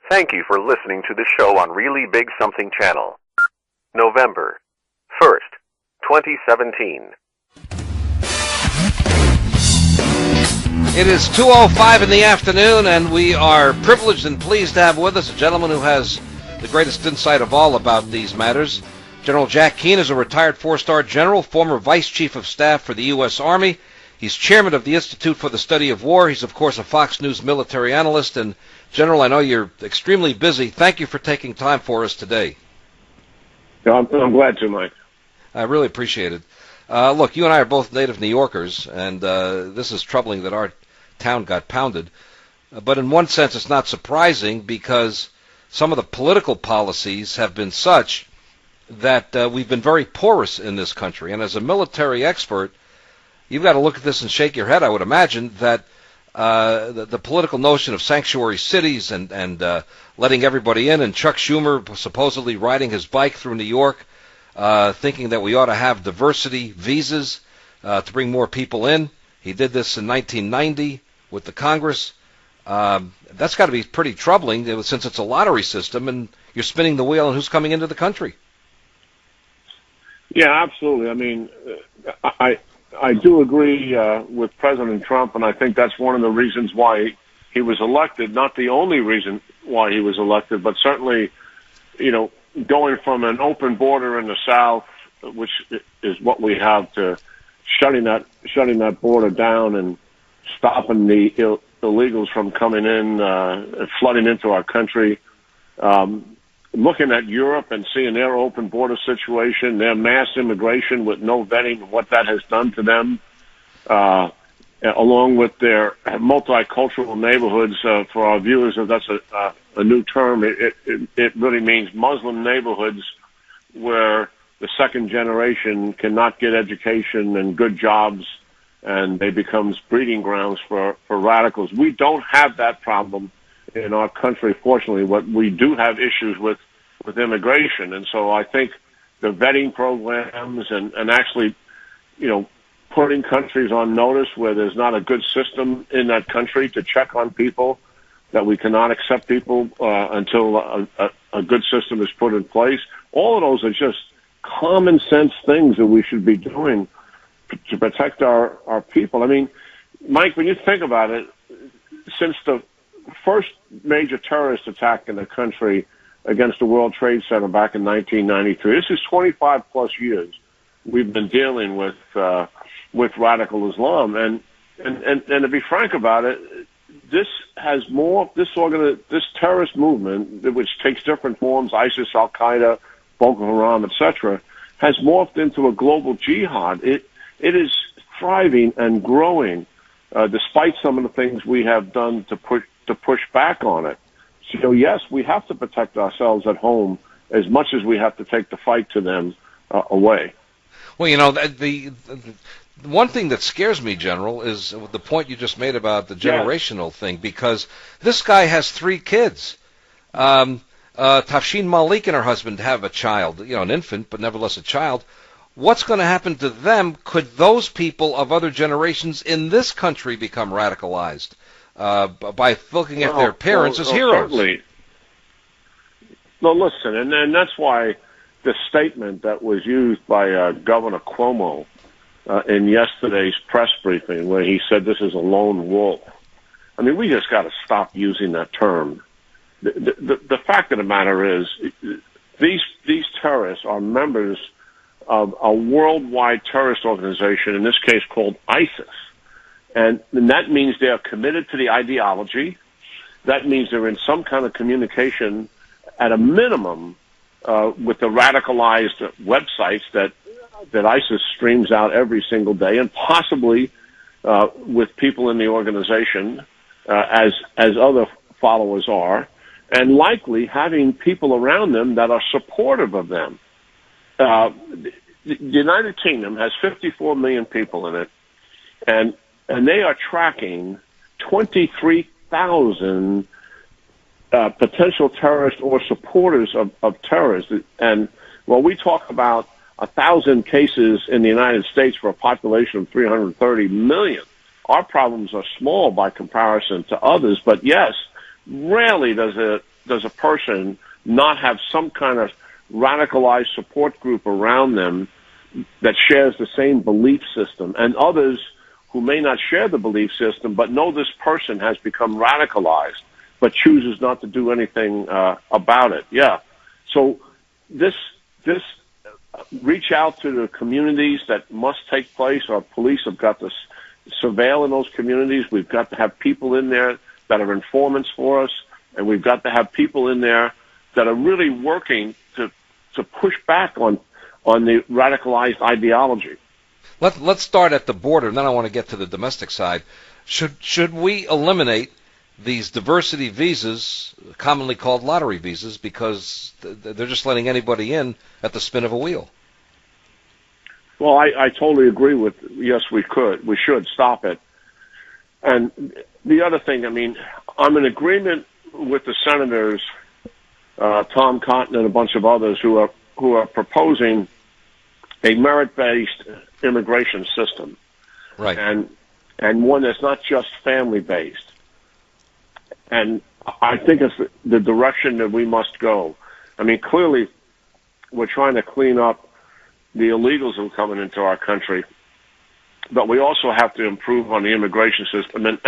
Thank you for listening to the show on Really Big Something Channel. November 1st, 2017. It is 2:05 in the afternoon, and we are privileged and pleased to have with us a gentleman who has the greatest insight of all about these matters. General Jack Kuhner is a retired four-star general, former Vice Chief of Staff for the U.S. Army. He's chairman of the Institute for the Study of War. He's, of course, a Fox News military analyst. And, General, I know you're extremely busy. Thank you for taking time for us today. I'm glad to, Mike. I really appreciate it. Look, you and I are both native New Yorkers, and this is troubling that our town got pounded. But in one sense, it's not surprising because some of the political policies have been such that we've been very porous in this country. And as a military expert, you've got to look at this and shake your head, I would imagine, that the political notion of sanctuary cities and letting everybody in, and Chuck Schumer supposedly riding his bike through New York, thinking that we ought to have diversity visas to bring more people in. He did this in 1990 with the Congress. That's got to be pretty troubling since it's a lottery system and you're spinning the wheel on who's coming into the country. Yeah, absolutely. I mean, I do agree with President Trump, and I think that's one of the reasons why he was elected. Not the only reason why he was elected, but certainly, going from an open border in the South, which is what we have, to shutting that border down and stopping the illegals from coming in, flooding into our country. Looking at Europe and seeing their open border situation, their mass immigration with no vetting, what that has done to them, along with their multicultural neighborhoods. For our viewers, if that's a new term, it really means Muslim neighborhoods where the second generation cannot get education and good jobs, and they become breeding grounds for radicals. We don't have that problem in our country, fortunately. What we do have issues with immigration, and so I think the vetting programs and actually, putting countries on notice where there's not a good system in that country to check on people, that we cannot accept people until a good system is put in place. All of those are just common sense things that we should be doing to protect our people. I mean, Mike, when you think about it, since the first major terrorist attack in the country against the World Trade Center back in 1993, this is 25 plus years we've been dealing with radical Islam, and to be frank about it, this terrorist movement, which takes different forms, ISIS, Al Qaeda, Boko Haram, etc., has morphed into a global jihad. It is thriving and growing, despite some of the things we have done to push back on it. So yes, we have to protect ourselves at home as much as we have to take the fight to them away. Well, the one thing that scares me, General, is the point you just made about the generational thing, because this guy has 3 kids. Tafshin Malik and her husband have a child, an infant, but nevertheless a child. What's going to happen to them? Could those people of other generations in this country become radicalized by looking at their parents as heroes? Certainly. No, listen, and that's why the statement that was used by Governor Cuomo in yesterday's press briefing, where he said this is a lone wolf. I mean, we just got to stop using that term. The fact of the matter is, these terrorists are members of a worldwide terrorist organization, in this case called ISIS. And that means they are committed to the ideology. That means they're in some kind of communication, at a minimum, with the radicalized websites that ISIS streams out every single day, and possibly with people in the organization, as other followers are, and likely having people around them that are supportive of them. The United Kingdom has 54 million people in it, and they are tracking 23,000 potential terrorists or supporters of terrorists. And when we talk about 1,000 cases in the United States for a population of 330 million, our problems are small by comparison to others. But yes, rarely does does a person not have some kind of radicalized support group around them that shares the same belief system, and others who may not share the belief system but know this person has become radicalized but chooses not to do anything about it? Yeah. So this reach out to the communities that must take place. Our police have got to surveil in those communities. We've got to have people in there that are informants for us, and we've got to have people in there that are really working to push back on the radicalized ideology. Let's start at the border, and then I want to get to the domestic side. Should we eliminate these diversity visas, commonly called lottery visas, because they're just letting anybody in at the spin of a wheel? Well, I totally agree with, yes, we should stop it. And the other thing, I mean, I'm in agreement with the senators, Tom Cotton and a bunch of others who are proposing a merit-based immigration system. Right. And one that's not just family-based. And I think it's the direction that we must go. I mean, clearly, we're trying to clean up the illegals who are coming into our country, but we also have to improve on the immigration system. And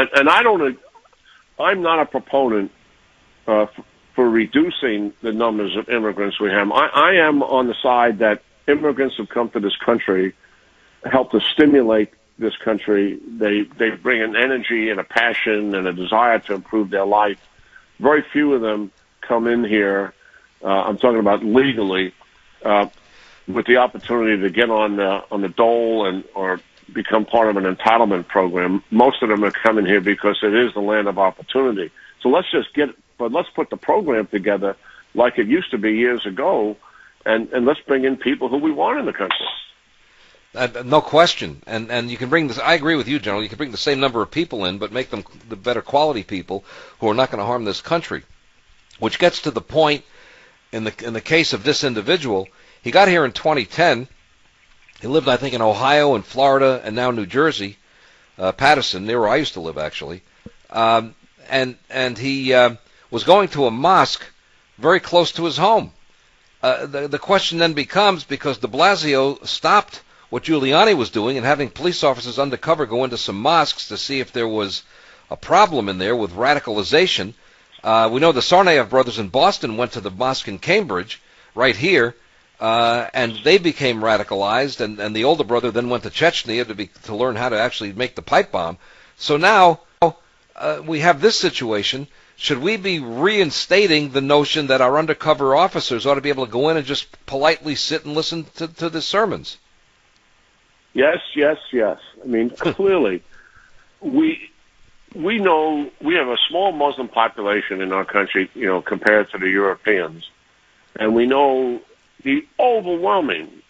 I'm not a proponent for reducing the numbers of immigrants we have. I am on the side that immigrants who come to this country help to stimulate this country. They bring an energy and a passion and a desire to improve their life. Very few of them come in here, I'm talking about legally, with the opportunity to get on the dole or become part of an entitlement program. Most of them are coming here because it is the land of opportunity. So let's put the program together like it used to be years ago, and let's bring in people who we want in the country. No question. And you can bring this, I agree with you, General, you can bring the same number of people in, but make them the better quality people who are not going to harm this country. Which gets to the point, in the case of this individual, he got here in 2010. He lived, I think, in Ohio and Florida and now New Jersey, Paterson, near where I used to live, actually. And he was going to a mosque very close to his home. The question then becomes, because de Blasio stopped what Giuliani was doing and having police officers undercover go into some mosques to see if there was a problem in there with radicalization. We know the Tsarnaev brothers in Boston went to the mosque in Cambridge, right here, and they became radicalized, and the older brother then went to Chechnya to learn how to actually make the pipe bomb. So now we have this situation. Should we be reinstating the notion that our undercover officers ought to be able to go in and just politely sit and listen to the sermons? Yes. I mean, clearly, we know we have a small Muslim population in our country, compared to the Europeans. And we know the overwhelming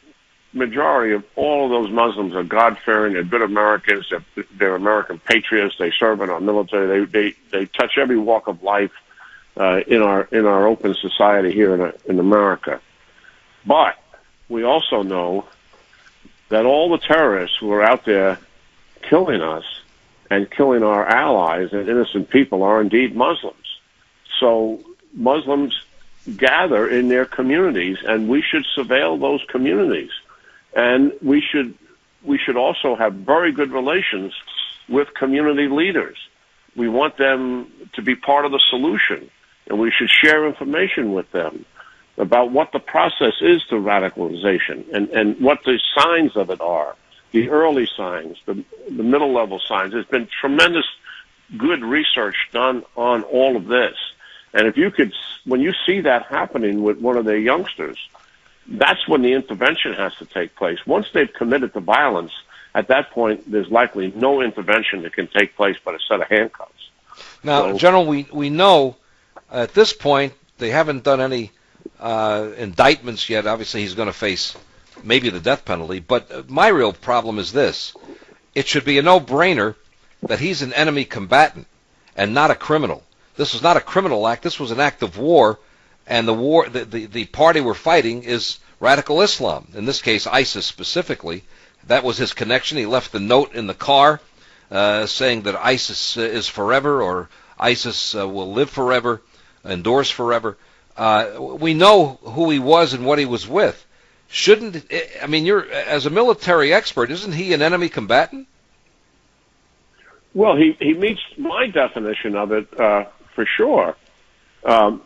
majority of all of those Muslims are God-fearing, they're good Americans, they're American patriots, they serve in our military, they touch every walk of life in our open society here in America. But we also know that all the terrorists who are out there killing us and killing our allies and innocent people are indeed Muslims. So Muslims gather in their communities, and we should surveil those communities. And we should also have very good relations with community leaders. We want them to be part of the solution, and we should share information with them about what the process is to radicalization and what the signs of it are, the early signs, the middle level signs. There's been tremendous good research done on all of this. And if you could, when you see that happening with one of their youngsters, that's when the intervention has to take place. Once they've committed to violence, at that point, there's likely no intervention that can take place but a set of handcuffs. Now, General, we know at this point they haven't done any indictments yet. Obviously, he's going to face maybe the death penalty. But my real problem is this. It should be a no-brainer that he's an enemy combatant and not a criminal. This was not a criminal act. This was an act of war. And the party we're fighting is radical Islam. In this case, ISIS specifically. That was his connection. He left the note in the car saying that ISIS is forever, or ISIS will live forever. endures forever. We know who he was and what he was with. Shouldn't, I mean, you're, as a military expert, isn't he an enemy combatant? Well, he meets my definition of it for sure, and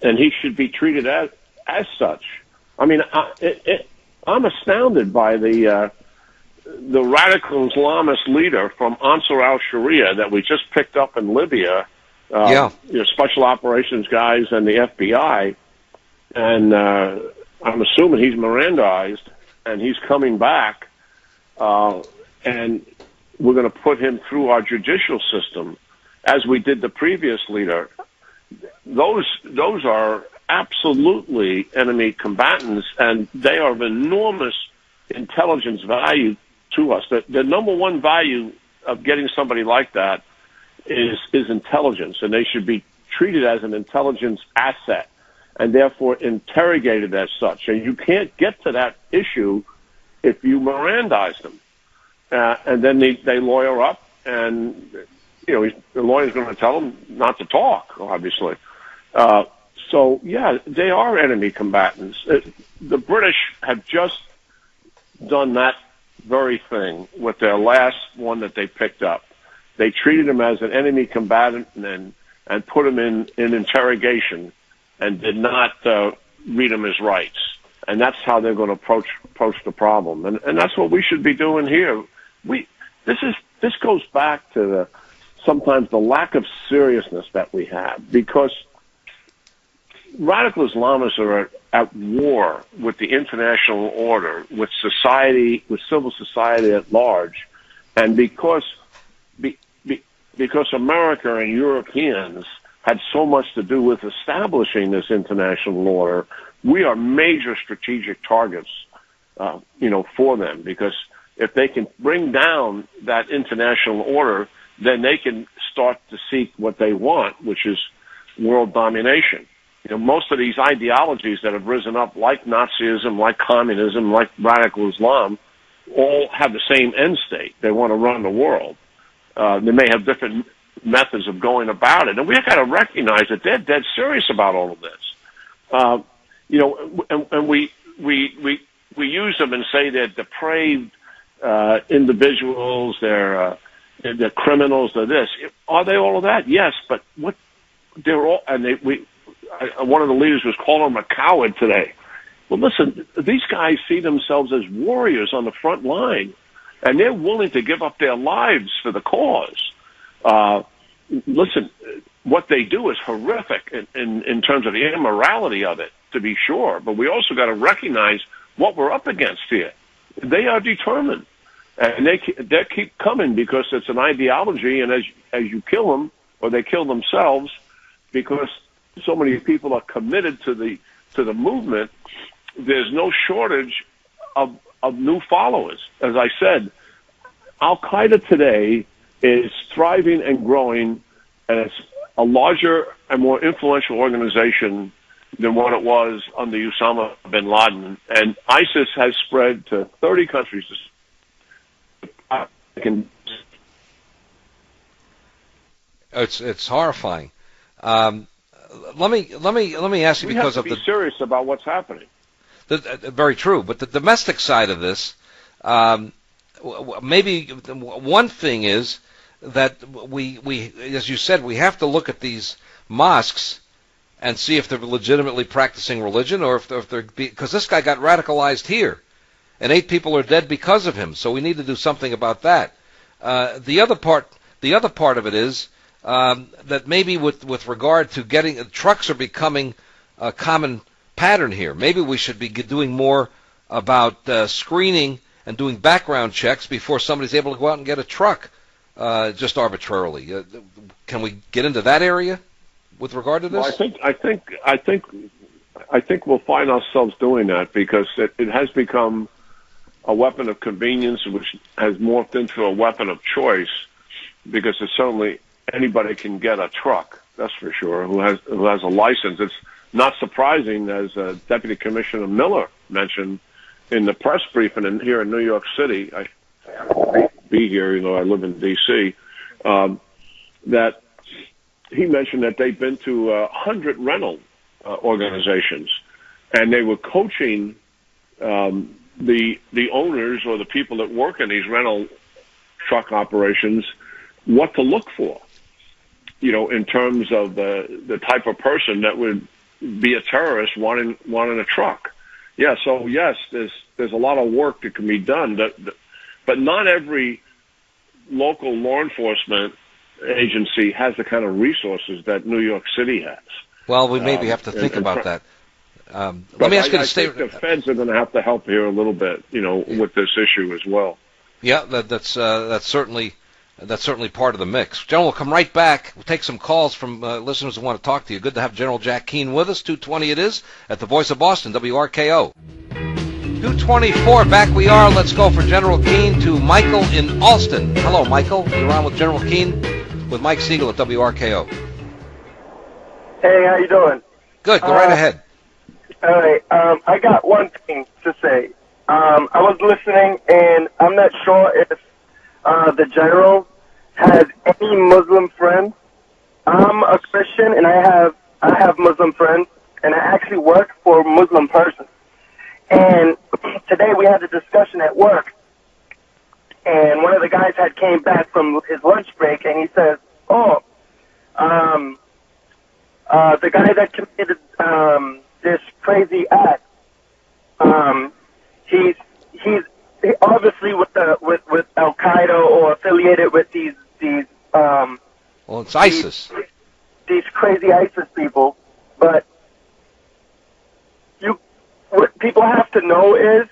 he should be treated as such. I mean, I'm astounded by the radical Islamist leader from Ansar al-Sharia that we just picked up in Libya. Special operations guys and the FBI, and I'm assuming he's Mirandized, and he's coming back, and we're going to put him through our judicial system, as we did the previous leader. Those are absolutely enemy combatants, and they are of enormous intelligence value to us. The number one value of getting somebody like that is intelligence, and they should be treated as an intelligence asset and therefore interrogated as such. And you can't get to that issue if you Mirandize them. And then they lawyer up, and the lawyer's going to tell them not to talk, obviously. So, yeah, they are enemy combatants. The British have just done that very thing with their last one that they picked up. They treated him as an enemy combatant and put him in interrogation and did not read him his rights. And that's how they're going to approach the problem. And that's what we should be doing here. This goes back to sometimes the lack of seriousness that we have, because radical Islamists are at war with the international order, with society, with civil society at large, and because America and Europeans had so much to do with establishing this international order, we are major strategic targets, for them, because if they can bring down that international order, then they can start to seek what they want, which is world domination. Most of these ideologies that have risen up, like Nazism, like communism, like radical Islam, all have the same end state. They want to run the world. They may have different methods of going about it, and we've got to recognize that they're dead serious about all of this. And we use them and say they're depraved individuals, they're criminals, they're this. Are they all of that? Yes, but what they're all, and one of the leaders was calling him a coward today. Well, listen, these guys see themselves as warriors on the front line, and they're willing to give up their lives for the cause. Listen, what they do is horrific in terms of the immorality of it, to be sure, but we also got to recognize what we're up against here. They are determined, and they keep coming because it's an ideology, and as you kill them, or they kill themselves, because so many people are committed to the movement, there's no shortage of new followers. As I said, Al-Qaeda today is thriving and growing, and it's a larger and more influential organization than what it was under Osama bin Laden. And ISIS has spread to 30 countries. It's horrifying. Let me ask you, we because have to be serious about what's happening. Very true, but the domestic side of this, maybe one thing is that we, as you said, we have to look at these mosques and see if they're legitimately practicing religion, or if they're, because this guy got radicalized here, and 8 people are dead because of him. So we need to do something about that. The other part of it is that maybe with regard to getting trucks are becoming a common pattern here. Maybe we should be doing more about screening and doing background checks before somebody's able to go out and get a truck just arbitrarily. Can we get into that area with regard to this? Well, I think we'll find ourselves doing that, because it has become a weapon of convenience, which has morphed into a weapon of choice, because it's certainly anybody can get a truck, that's for sure, who has a license. It's not surprising, as Deputy Commissioner Miller mentioned in the press briefing here in New York City. I have to be here, I live in D.C., that he mentioned that they've been to 100 rental organizations, and they were coaching the owners or the people that work in these rental truck operations what to look for, in terms of the type of person that would be a terrorist wanting a truck. Yeah, so yes, there's a lot of work that can be done, but not every local law enforcement agency has the kind of resources that New York City has. Well, we maybe have to think about that. Let me ask you to stay. I think the feds are going to have to help here a little bit, with this issue as well. Yeah, that's certainly part of the mix. General, we'll come right back. We'll take some calls from listeners who want to talk to you. Good to have General Jack Keane with us. 2:20 it is at the Voice of Boston, WRKO. 2:24, back we are. Let's go for General Keane to Michael in Alston. Hello, Michael. You're on with General Keane with Mike Siegel at WRKO. Hey, how you doing? Good. Go right ahead. All right. I got one thing to say. I was listening, and I'm not sure if the general has any Muslim friends. I'm a Christian, and I have Muslim friends, and I actually work for a Muslim person. And today we had a discussion at work, and one of the guys had came back from his lunch break, and he says, the guy that committed this crazy act, he's obviously with Al Qaeda or affiliated with these well, it's ISIS. These crazy ISIS people. But what people have to know is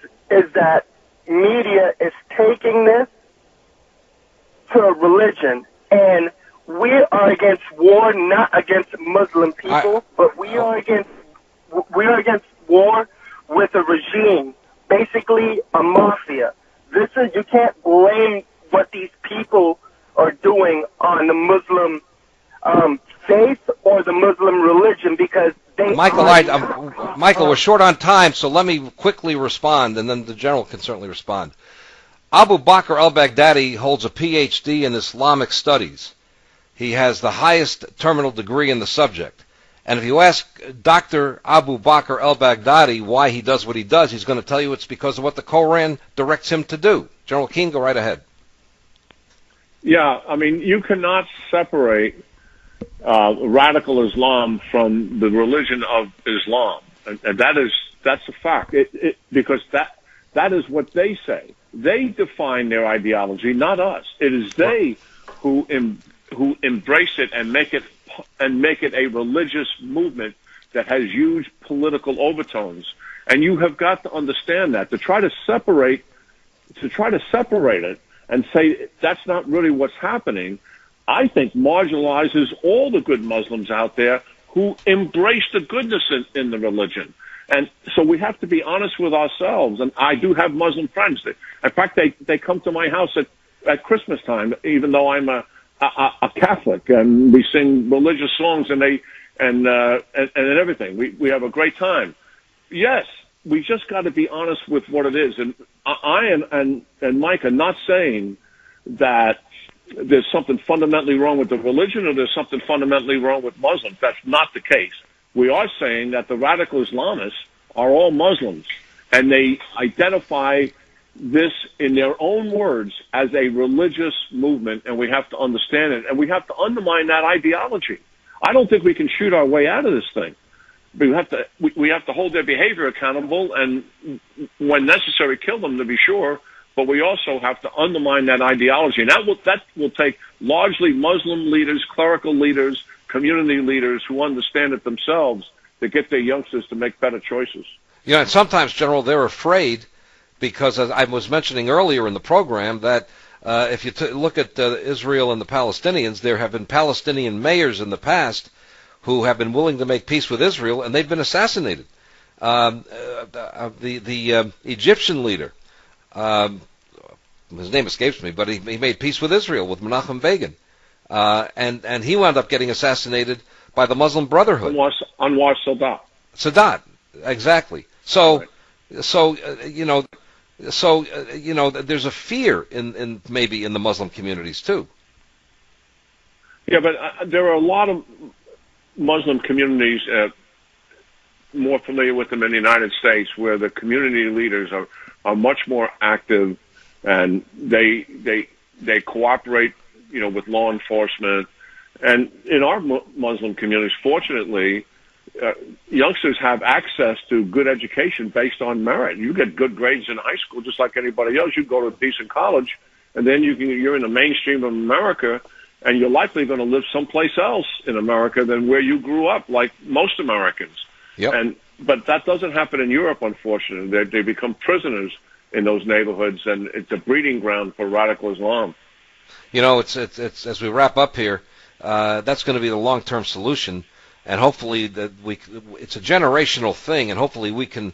that media is taking this to a religion, and we are against war, not against Muslim people, but we are against war with a regime, basically a mafia. You can't blame what these people are doing on the Muslim faith or the Muslim religion, because they Michael, we're short on time, so let me quickly respond, and then the general can certainly respond. Abu Bakr al-Baghdadi holds a PhD in Islamic studies. He has the highest terminal degree in the subject. And if you ask Dr. Abu Bakr al-Baghdadi why he does what he does, he's going to tell you it's because of what the Koran directs him to do. General Keane, go right ahead. Yeah, I mean, you cannot separate radical Islam from the religion of Islam. And that's a fact. Because that is what they say. They define their ideology, not us. It is they who embrace it and make it a religious movement that has huge political overtones. And you have got to understand that. To try to separate it and say that's not really what's happening, I think marginalizes all the good Muslims out there who embrace the goodness in the religion. And so we have to be honest with ourselves. And I do have Muslim friends. In fact, they come to my house at Christmas time, even though I'm a Catholic, and we sing religious songs and everything. We have a great time. Yes, we just got to be honest with what it is. And I and Mike are not saying that there's something fundamentally wrong with the religion or there's something fundamentally wrong with Muslims. That's not the case. We are saying that the radical Islamists are all Muslims, and they identify this in their own words as a religious movement, and we have to understand it, and we have to undermine that ideology. I don't think we can shoot our way out of this thing. We have to hold their behavior accountable, and when necessary, kill them, to be sure. But we also have to undermine that ideology, and that will take largely Muslim leaders, clerical leaders, community leaders who understand it themselves to get their youngsters to make better choices. And sometimes, General, they're afraid because, as I was mentioning earlier in the program, that if you look at Israel and the Palestinians, there have been Palestinian mayors in the past who have been willing to make peace with Israel, and they've been assassinated. The Egyptian leader, his name escapes me, but he made peace with Israel, with Menachem Begin. And he wound up getting assassinated by the Muslim Brotherhood. Anwar Sadat. Sadat, exactly. So, right. There's a fear in maybe in the Muslim communities too. Yeah, but there are a lot of Muslim communities, more familiar with them in the United States, where the community leaders are much more active, and they cooperate, with law enforcement. And in our Muslim communities, fortunately, youngsters have access to good education based on merit. You get good grades in high school just like anybody else. You go to a decent college, and then you're in the mainstream of America, and you're likely going to live someplace else in America than where you grew up, like most Americans. Yep. But that doesn't happen in Europe, unfortunately. They become prisoners in those neighborhoods, and it's a breeding ground for radical Islam. It's as we wrap up here, that's going to be the long-term solution, and hopefully it's a generational thing, and hopefully we can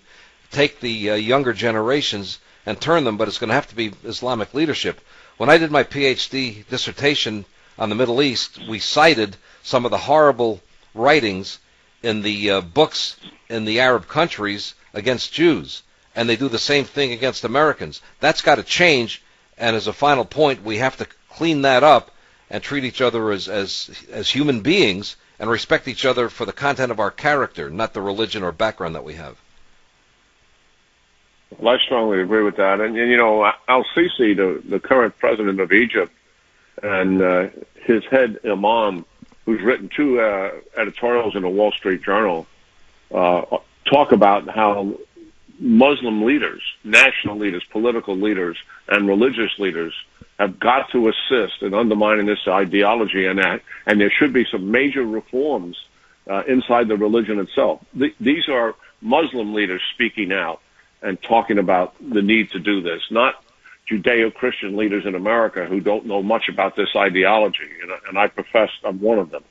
take the younger generations and turn them, but it's going to have to be Islamic leadership. When I did my PhD dissertation on the Middle East, we cited some of the horrible writings in the books in the Arab countries against Jews, and they do the same thing against Americans. That's got to change, and as a final point, we have to clean that up and treat each other as human beings and respect each other for the content of our character, not the religion or background that we have. Well, I strongly agree with that. And Al-Sisi, the current president of Egypt, and his head imam, who's written 2 editorials in the Wall Street Journal, talk about how Muslim leaders, national leaders, political leaders, and religious leaders have got to assist in undermining this ideology, and there should be some major reforms inside the religion itself. These are Muslim leaders speaking out and talking about the need to do this, not Judeo-Christian leaders in America who don't know much about this ideology, and I profess I'm one of them.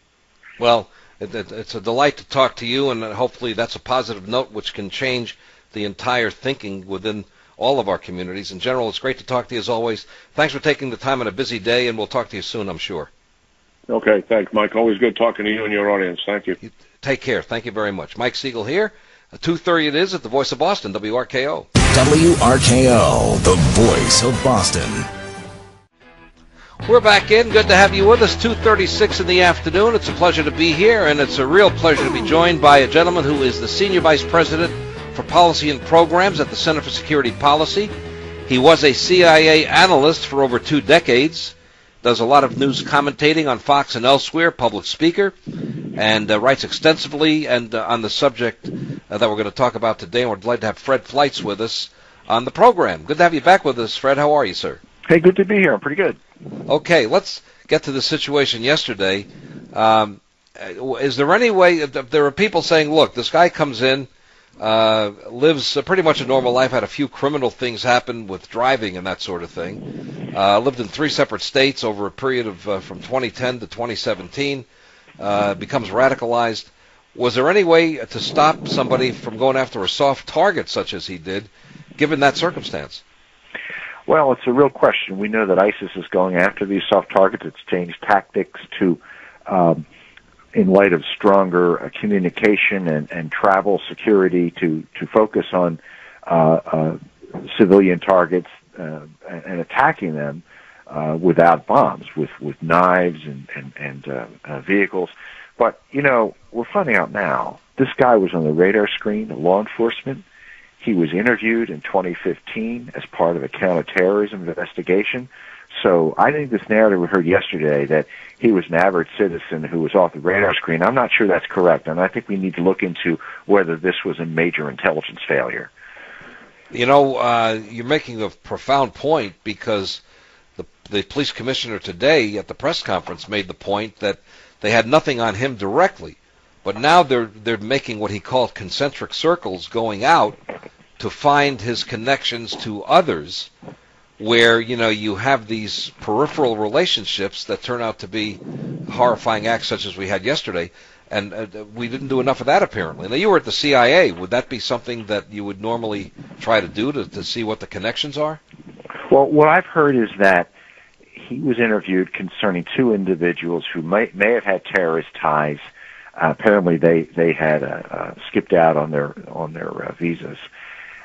Well, it's a delight to talk to you, and hopefully that's a positive note which can change the entire thinking within all of our communities. In general, it's great to talk to you as always. Thanks for taking the time on a busy day, and we'll talk to you soon, I'm sure. Okay, thanks, Mike. Always good talking to you and your audience. Thank you. Take care. Thank you very much. Mike Siegel here. 2:30 it is at the Voice of Boston, WRKO. WRKO, the Voice of Boston. We're back in. Good to have you with us. 2:36 in the afternoon. It's a pleasure to be here, and it's a real pleasure to be joined by a gentleman who is the Senior Vice President for Policy and Programs at the Center for Security Policy. He was a CIA analyst for over 2 decades, does a lot of news commentating on Fox and elsewhere, public speaker, and writes extensively and on the subject that we're going to talk about today. And we're delighted to have Fred Fleitz with us on the program. Good to have you back with us, Fred. How are you, sir? Hey, good to be here. I'm pretty good. Okay, let's get to the situation yesterday. Is there any way, there are people saying, look, this guy comes in, lives pretty much a normal life, had a few criminal things happen with driving and that sort of thing, lived in 3 separate states over a period of from 2010 to 2017, becomes radicalized. Was there any way to stop somebody from going after a soft target such as he did, given that circumstance? Well, it's a real question. We know that ISIS is going after these soft targets. It's changed tactics to, in light of stronger communication and travel security, to focus on civilian targets and attacking them without bombs, with knives and vehicles. But, we're finding out now, this guy was on the radar screen of law enforcement. He was interviewed in 2015 as part of a counterterrorism investigation. So I think this narrative we heard yesterday that he was an average citizen who was off the radar screen, I'm not sure that's correct. And I think we need to look into whether this was a major intelligence failure. You're making a profound point, because the police commissioner today at the press conference made the point that they had nothing on him directly. But now they're making what he called concentric circles, going out to find his connections to others, where you have these peripheral relationships that turn out to be horrifying acts such as we had yesterday, and we didn't do enough of that apparently. Now, you were at the CIA. Would that be something that you would normally try to do to see what the connections are? Well, what I've heard is that he was interviewed concerning 2 individuals who may have had terrorist ties. Apparently, they had skipped out on their visas,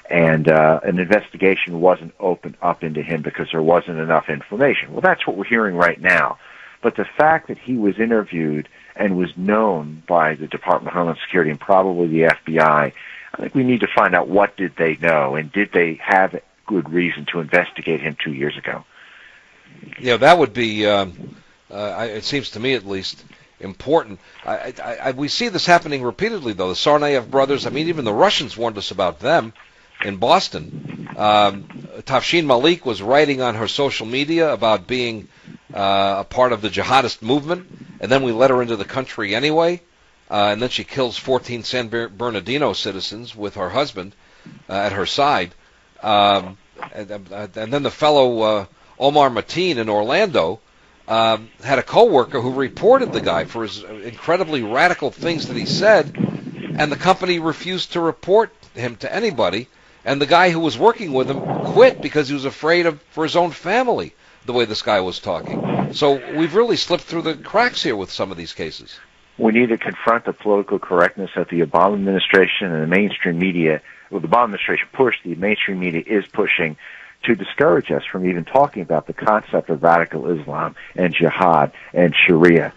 and an investigation wasn't opened up into him because there wasn't enough information. Well, that's what we're hearing right now. But the fact that he was interviewed and was known by the Department of Homeland Security and probably the FBI, I think we need to find out what did they know and did they have good reason to investigate him 2 years ago. Yeah, that would be, it seems to me at least, important. We see this happening repeatedly, though. The Tsarnaev brothers, I mean, even the Russians warned us about them in Boston. Tafshin Malik was writing on her social media about being a part of the jihadist movement, and then we let her into the country anyway, and then she kills 14 San Bernardino citizens with her husband at her side. And then the fellow Omar Mateen in Orlando had a coworker who reported the guy for his incredibly radical things that he said, and the company refused to report him to anybody. And the guy who was working with him quit because he was afraid for his own family, the way this guy was talking. So we've really slipped through the cracks here with some of these cases. We need to confront the political correctness that the Obama administration and the mainstream media, well, the Obama administration pushed, the mainstream media is pushing to discourage us from even talking about the concept of radical Islam and jihad and Sharia.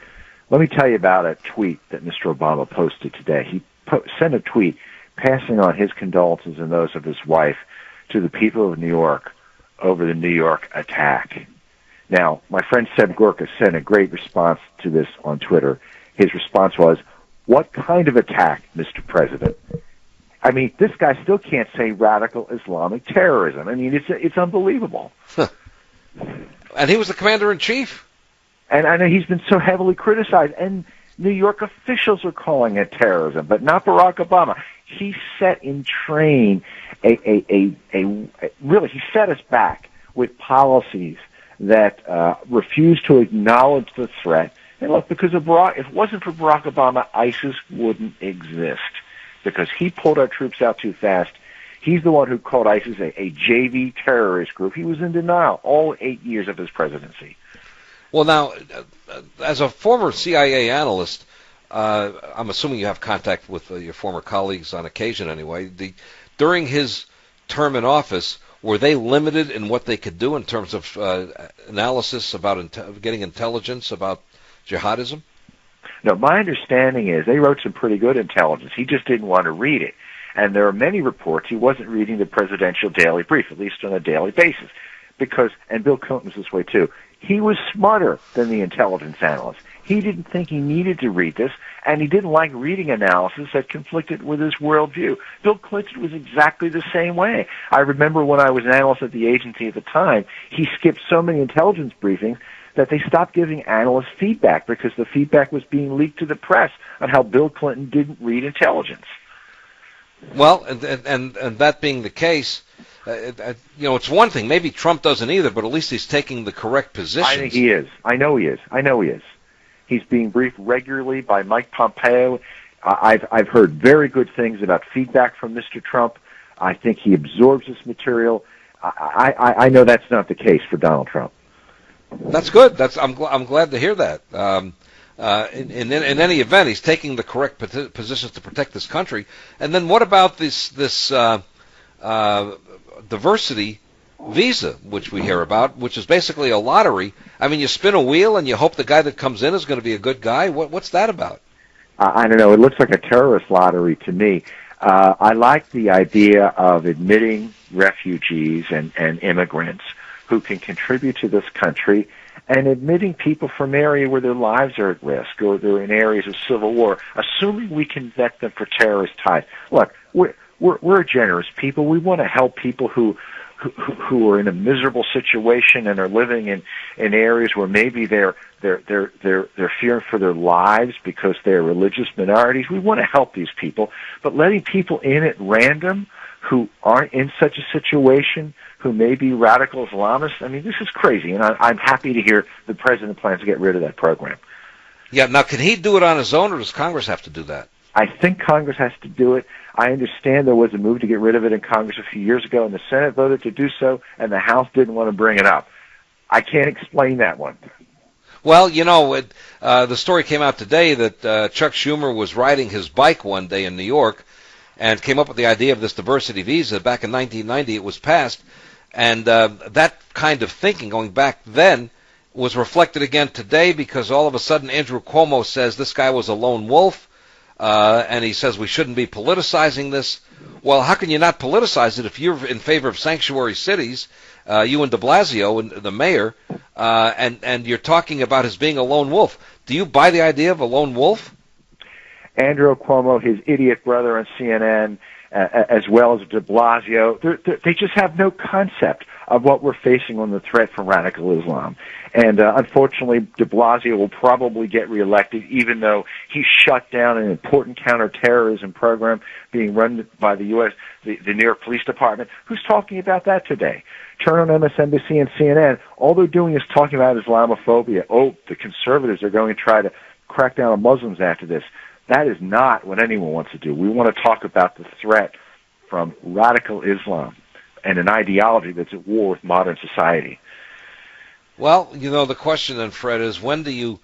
Let me tell you about a tweet that Mr. Obama posted today. He sent a tweet passing on his condolences and those of his wife to the people of New York over the New York attack. Now, my friend Seb Gorka sent a great response to this on Twitter. His response was, "What kind of attack, Mr. President?" I mean, this guy still can't say radical Islamic terrorism. I mean, it's unbelievable. And he was the commander-in-chief. And I know he's been so heavily criticized, and New York officials are calling it terrorism, but not Barack Obama. He set in train really, he set us back with policies that refuse to acknowledge the threat. And look, because of if it wasn't for Barack Obama, ISIS wouldn't exist, because he pulled our troops out too fast. He's the one who called ISIS a JV terrorist group. He was in denial all 8 years of his presidency. Well, now, as a former CIA analyst, I'm assuming you have contact with your former colleagues on occasion anyway. During his term in office, were they limited in what they could do in terms of analysis about getting intelligence about jihadism? No, my understanding is they wrote some pretty good intelligence. He just didn't want to read it. And there are many reports he wasn't reading the presidential daily brief, at least on a daily basis. And Bill Clinton was this way too, he was smarter than the intelligence analysts. He didn't think he needed to read this, and he didn't like reading analysis that conflicted with his worldview. Bill Clinton was exactly the same way. I remember when I was an analyst at the agency at the time, he skipped so many intelligence briefings that they stopped giving analysts feedback because the feedback was being leaked to the press on how Bill Clinton didn't read intelligence. Well, and that being the case, it's one thing. Maybe Trump doesn't either, but at least he's taking the correct positions. I think he is. I know he is. He's being briefed regularly by Mike Pompeo. I've heard very good things about feedback from Mr. Trump. I think he absorbs this material. I know that's not the case for Donald Trump. That's good. I'm glad to hear that. In any event, he's taking the correct positions to protect this country. And then what about this diversity visa, which we hear about, which is basically a lottery? I mean, you spin a wheel and you hope the guy that comes in is going to be a good guy. What's that about? I don't know. It looks like a terrorist lottery to me. I like the idea of admitting refugees and immigrants who can contribute to this country, and admitting people from areas where their lives are at risk or they're in areas of civil war, assuming we can vet them for terrorist ties. Look, we're generous people. We want to help people who are in a miserable situation and are living in areas where maybe they're fearing for their lives because they're religious minorities. We want to help these people, but letting people in at random who aren't in such a situation, who may be radical Islamists, I mean, this is crazy, and I'm happy to hear the president plans to get rid of that program. Yeah, now can he do it on his own, or does Congress have to do that? I think Congress has to do it. I understand there was a move to get rid of it in Congress a few years ago, and the Senate voted to do so, and the House didn't want to bring it up. I can't explain that one. Well, the story came out today that Chuck Schumer was riding his bike one day in New York and came up with the idea of this diversity visa. Back in 1990, it was passed. And that kind of thinking, going back then, was reflected again today because all of a sudden Andrew Cuomo says this guy was a lone wolf, and he says we shouldn't be politicizing this. Well, how can you not politicize it if you're in favor of sanctuary cities, you and de Blasio, and the mayor, and you're talking about his being a lone wolf? Do you buy the idea of a lone wolf? Andrew Cuomo, his idiot brother on CNN, as well as de Blasio, they just have no concept of what we're facing on the threat from radical Islam. And unfortunately, de Blasio will probably get reelected, even though he shut down an important counterterrorism program being run by the U.S., the New York Police Department. Who's talking about that today? Turn on MSNBC and CNN. All they're doing is talking about Islamophobia. Oh, the conservatives are going to try to crack down on Muslims after this. That is not what anyone wants to do. We want to talk about the threat from radical Islam and an ideology that's at war with modern society. Well, the question then, Fred, is when do you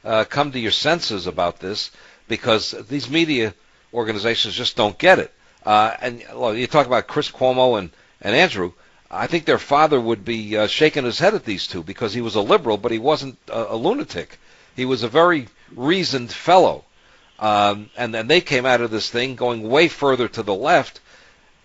come to your senses about this? Because these media organizations just don't get it. And you talk about Chris Cuomo and Andrew. I think their father would be shaking his head at these two because he was a liberal, but he wasn't a lunatic. He was a very reasoned fellow. And then they came out of this thing going way further to the left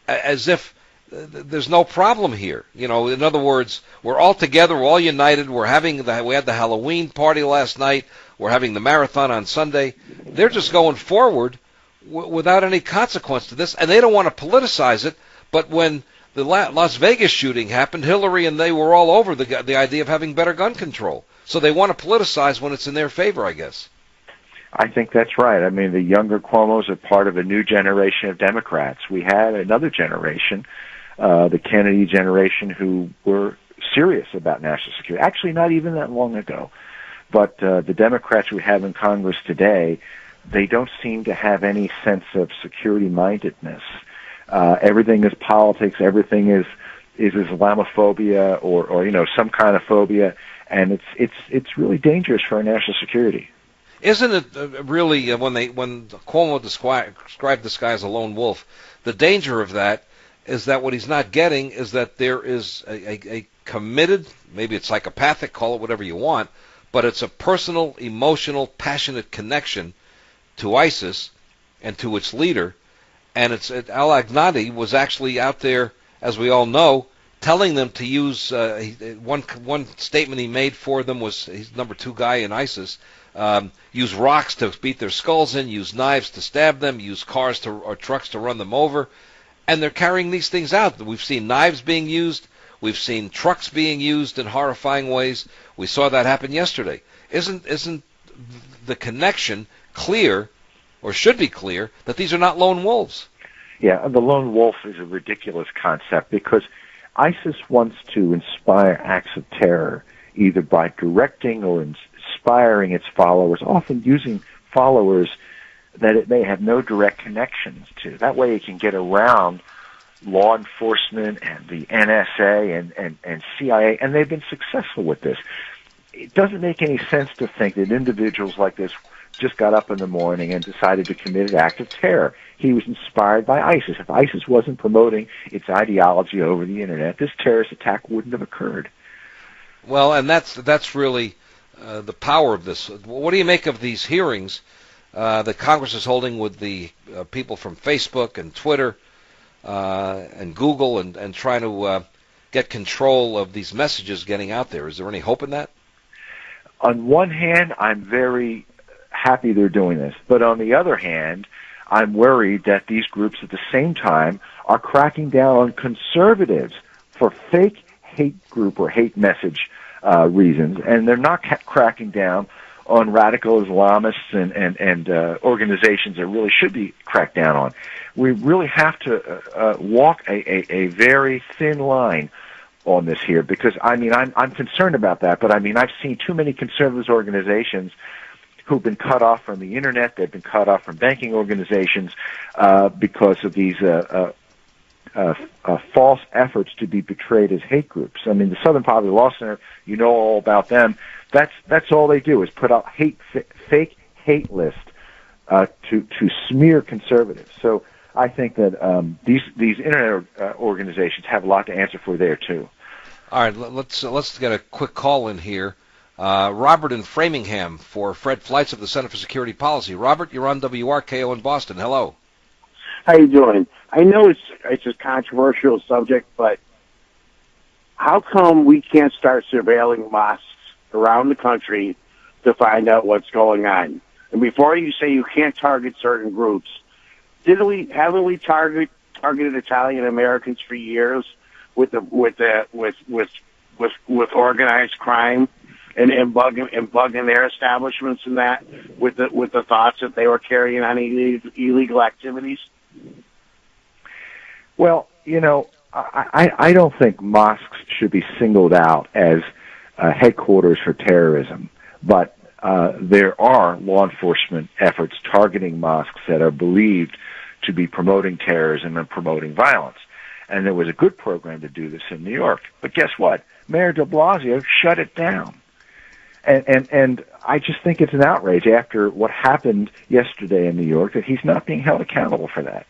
as if there's no problem here. In other words, we're all together, we're all united, we had the Halloween party last night, we're having the marathon on Sunday. They're just going forward without any consequence to this, and they don't want to politicize it, but when the Las Vegas shooting happened, Hillary and they were all over the idea of having better gun control. So they want to politicize when it's in their favor, I guess. I think that's right. I mean, the younger Cuomos are part of a new generation of Democrats. We had another generation, the Kennedy generation, who were serious about national security. Actually, not even that long ago. But the Democrats we have in Congress today, they don't seem to have any sense of security-mindedness. Everything is politics. Everything is Islamophobia or some kind of phobia, and it's really dangerous for our national security. Isn't it really, when Cuomo described this guy as a lone wolf, the danger of that is that what he's not getting is that there is a committed, maybe it's psychopathic, call it whatever you want, but it's a personal, emotional, passionate connection to ISIS and to its leader. And Al-Aghnadi was actually out there, as we all know, telling them to use, one statement he made for them was, he's number 2 guy in ISIS, use rocks to beat their skulls in, use knives to stab them, use cars or trucks to run them over, and they're carrying these things out. We've seen knives being used, we've seen trucks being used in horrifying ways. We saw that happen yesterday. Isn't the connection clear, or should be clear, that these are not lone wolves? Yeah, the lone wolf is a ridiculous concept because ISIS wants to inspire acts of terror, either by directing or inspiring its followers, often using followers that it may have no direct connections to. That way it can get around law enforcement and the NSA and CIA, and they've been successful with this. It doesn't make any sense to think that individuals like this just got up in the morning and decided to commit an act of terror. He was inspired by ISIS. If ISIS wasn't promoting its ideology over the Internet, this terrorist attack wouldn't have occurred. Well, and that's really the power of this. What do you make of these hearings that Congress is holding with the people from Facebook and Twitter and Google and trying to get control of these messages getting out there? Is there any hope in that? On one hand, I'm very happy they're doing this. But on the other hand, I'm worried that these groups at the same time are cracking down on conservatives for fake hate group or hate message reasons, and they're not cracking down on radical Islamists and organizations that really should be cracked down on. We really have to walk a very thin line on this here, because I'm concerned about that. But I've seen too many conservative organizations who've been cut off from the Internet. They've been cut off from banking organizations because of these false efforts to be portrayed as hate groups. The Southern Poverty Law Center, you know all about them. That's all they do is put out fake hate lists to smear conservatives. So I think that these Internet organizations have a lot to answer for there too. All right, let's get a quick call in here. Robert in Framingham for Fred Fleitz of the Center for Security Policy. Robert, you're on WRKO in Boston. Hello. How you doing? I know it's a controversial subject, but how come we can't start surveilling mosques around the country to find out what's going on? And before you say you can't target certain groups, haven't we targeted Italian Americans for years with organized crime and bugging their establishments and that with the thoughts that they were carrying on illegal activities? Well, I don't think mosques should be singled out as headquarters for terrorism, but there are law enforcement efforts targeting mosques that are believed to be promoting terrorism and promoting violence. And there was a good program to do this in New York. But guess what? Mayor de Blasio shut it down. And I just think it's an outrage after what happened yesterday in New York that he's not being held accountable for that.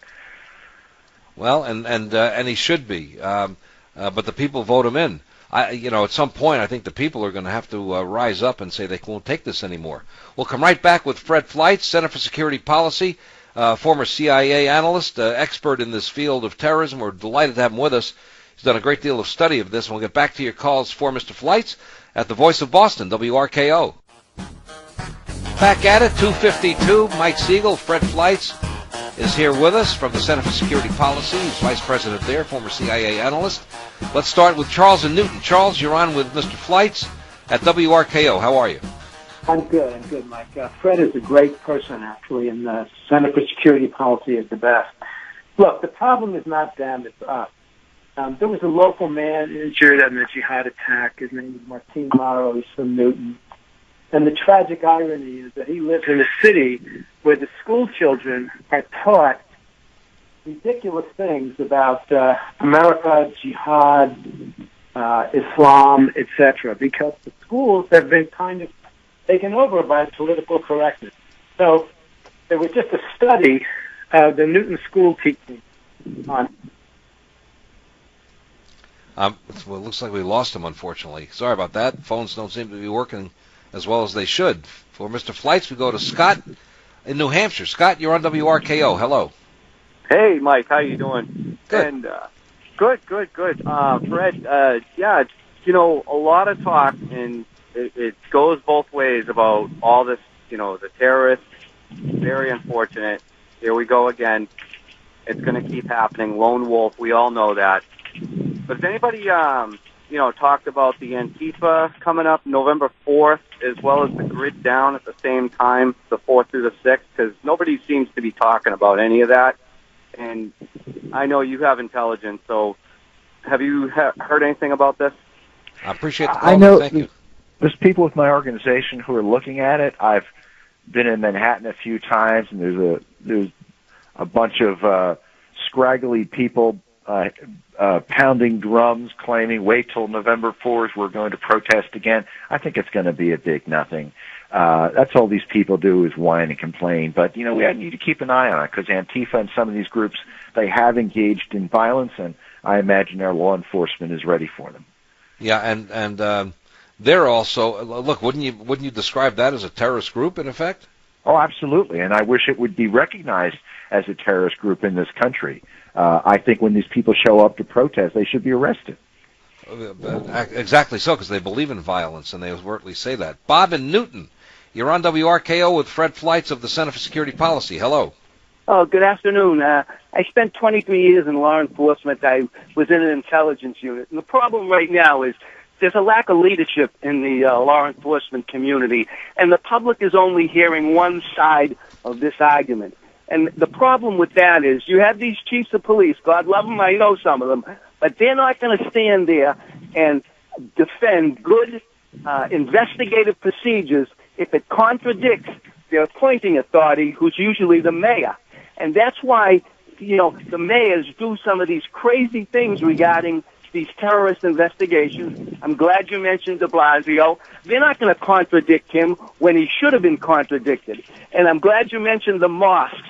Well, and he should be, but the people vote him in. At some point, I think the people are going to have to rise up and say they won't take this anymore. We'll come right back with Fred Fleitz, Center for Security Policy, former CIA analyst, expert in this field of terrorism. We're delighted to have him with us. He's done a great deal of study of this. We'll get back to your calls for Mr. Fleitz at the Voice of Boston, WRKO. Back at it, 2:52. Mike Siegel, Fred Fleitz is here with us from the Center for Security Policy. He's vice president there, former CIA analyst. Let's start with Charles in Newton. Charles, you're on with Mr. Fleitz at WRKO. How are you? I'm good, Mike. Fred is a great person, actually, and the Center for Security Policy is the best. Look, the problem is not them, it's us. There was a local man injured in a jihad attack. His name is Martin Morrow. He's from Newton. And the tragic irony is that he lives in a city where the school children are taught ridiculous things about America, jihad, Islam, etc., because the schools have been kind of taken over by political correctness. So there was just a study of the Newton school teaching on... Well, it looks like we lost him, unfortunately. Sorry about that. Phones don't seem to be working as well as they should. For Mr. Fleitz, we go to Scott in New Hampshire. Scott, you're on WRKO. Hello. Hey, Mike. How you doing? Good. And, good. Fred, a lot of talk, and it goes both ways about all this, the terrorists. Very unfortunate. Here we go again. It's going to keep happening. Lone wolf. We all know that. But has anybody, talked about the Antifa coming up November 4th, as well as the grid down at the same time, the 4th through the 6th? Because nobody seems to be talking about any of that. And I know you have intelligence, so have you heard anything about this? I appreciate the call. I know. Thank you. There's people with my organization who are looking at it. I've been in Manhattan a few times, and there's a bunch of scraggly people pounding drums, claiming, wait till November 4th, we're going to protest again. I think it's going to be a big nothing. That's all these people do is whine and complain. But, we need to keep an eye on it because Antifa and some of these groups, they have engaged in violence, and I imagine our law enforcement is ready for them. Yeah, and they're also, look, wouldn't you describe that as a terrorist group, in effect? Oh, absolutely, and I wish it would be recognized as a terrorist group in this country. I think when these people show up to protest, they should be arrested. Exactly so, because they believe in violence, and they overtly say that. Bob in Newton, you're on WRKO with Fred Fleitz of the Center for Security Policy. Hello. Oh, good afternoon. I spent 23 years in law enforcement. I was in an intelligence unit. And the problem right now is there's a lack of leadership in the law enforcement community, and the public is only hearing one side of this argument. And the problem with that is you have these chiefs of police, God love them, I know some of them, but they're not going to stand there and defend good investigative procedures if it contradicts their appointing authority, who's usually the mayor. And that's why, the mayors do some of these crazy things regarding these terrorist investigations. I'm glad you mentioned de Blasio. They're not going to contradict him when he should have been contradicted. And I'm glad you mentioned the mosques.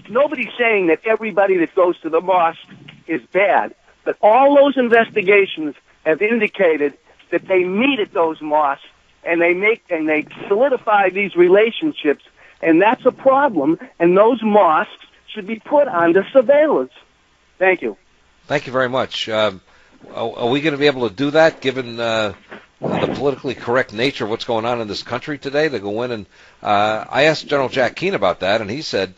Nobody's saying that everybody that goes to the mosque is bad, but all those investigations have indicated that they meet at those mosques and they solidify these relationships, and that's a problem. And those mosques should be put under surveillance. Thank you. Thank you very much. Are we going to be able to do that, given the politically correct nature of what's going on in this country today, to go in and I asked General Jack Keane about that, and he said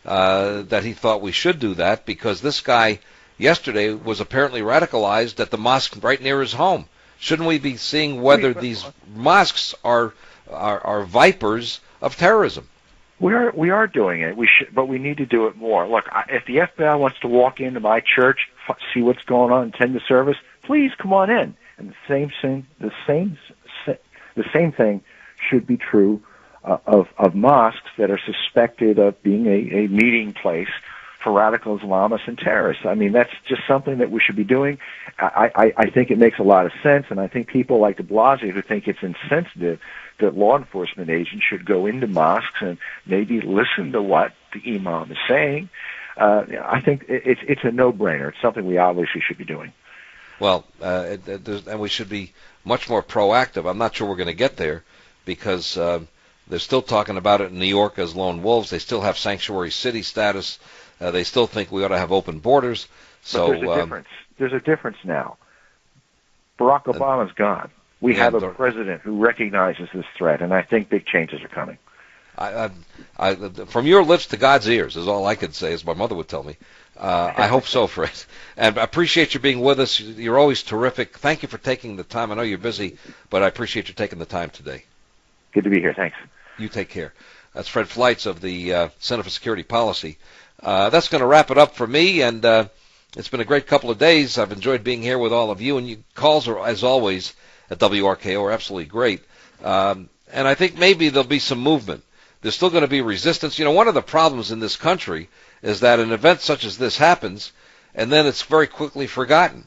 that he thought we should do that because this guy yesterday was apparently radicalized at the mosque right near his home. Shouldn't we be seeing whether these mosques are vipers of terrorism? We are doing it. We should, but we need to do it more. Look, if the FBI wants to walk into my church, see what's going on, attend the service, please come on in. And the same thing should be true of mosques that are suspected of being a meeting place for radical Islamists and terrorists. I mean, that's just something that we should be doing. I think it makes a lot of sense, and I think people like de Blasio who think it's insensitive that law enforcement agents should go into mosques and maybe listen to what the imam is saying. I think it's a no-brainer. It's something we obviously should be doing. Well, and we should be much more proactive. I'm not sure we're going to get there because they're still talking about it in New York as lone wolves. They still have sanctuary city status. They still think we ought to have open borders. So but there's a difference. There's a difference now. Barack Obama's gone. We have a president who recognizes this threat, and I think big changes are coming. From your lips to God's ears is all I could say, as my mother would tell me. I hope so, Fred. And I appreciate you being with us. You're always terrific. Thank you for taking the time. I know you're busy, but I appreciate you taking the time today. Good to be here. Thanks. You take care. That's Fred Fleitz of the Center for Security Policy. That's going to wrap it up for me, and it's been a great couple of days. I've enjoyed being here with all of you, and your calls are, as always, at WRKO are absolutely great. And I think maybe there'll be some movement. There's still going to be resistance. You know, one of the problems in this country is that an event such as this happens, and then it's very quickly forgotten.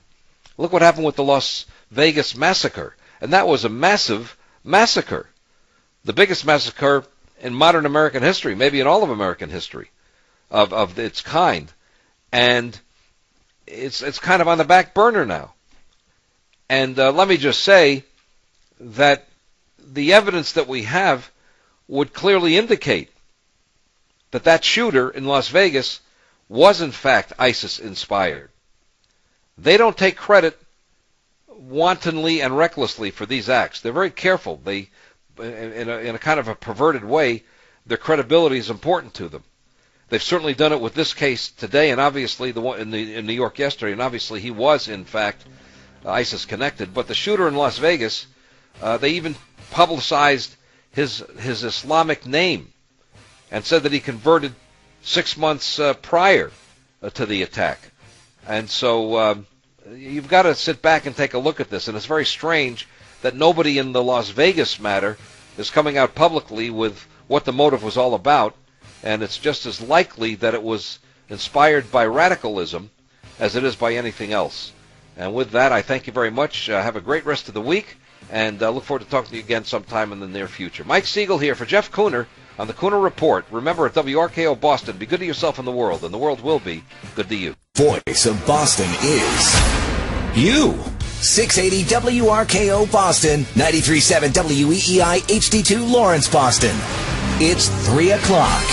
Look what happened with the Las Vegas massacre, and that was a massive massacre, the biggest massacre in modern American history, maybe in all of American history of its kind, and it's kind of on the back burner now. And let me just say that the evidence that we have would clearly indicate that that shooter in Las Vegas was in fact ISIS-inspired. They don't take credit wantonly and recklessly for these acts. They're very careful. They, in a kind of a perverted way, their credibility is important to them. They've certainly done it with this case today, and obviously the one in New York yesterday, and obviously he was in fact ISIS-connected. But the shooter in Las Vegas, they even publicized his Islamic name and said that he converted 6 months prior to the attack. And so you've got to sit back and take a look at this. And it's very strange that nobody in the Las Vegas matter is coming out publicly with what the motive was all about. And it's just as likely that it was inspired by radicalism as it is by anything else. And with that, I thank you very much. Have a great rest of the week, and look forward to talking to you again sometime in the near future. Mike Siegel here for Jeff Kuhner on the Kuhner Report. Remember, at WRKO Boston, be good to yourself and the world, and the world will be good to you. Voice of Boston is you. 680 WRKO Boston, 93.7 WEEI HD2 Lawrence, Boston. It's 3 o'clock.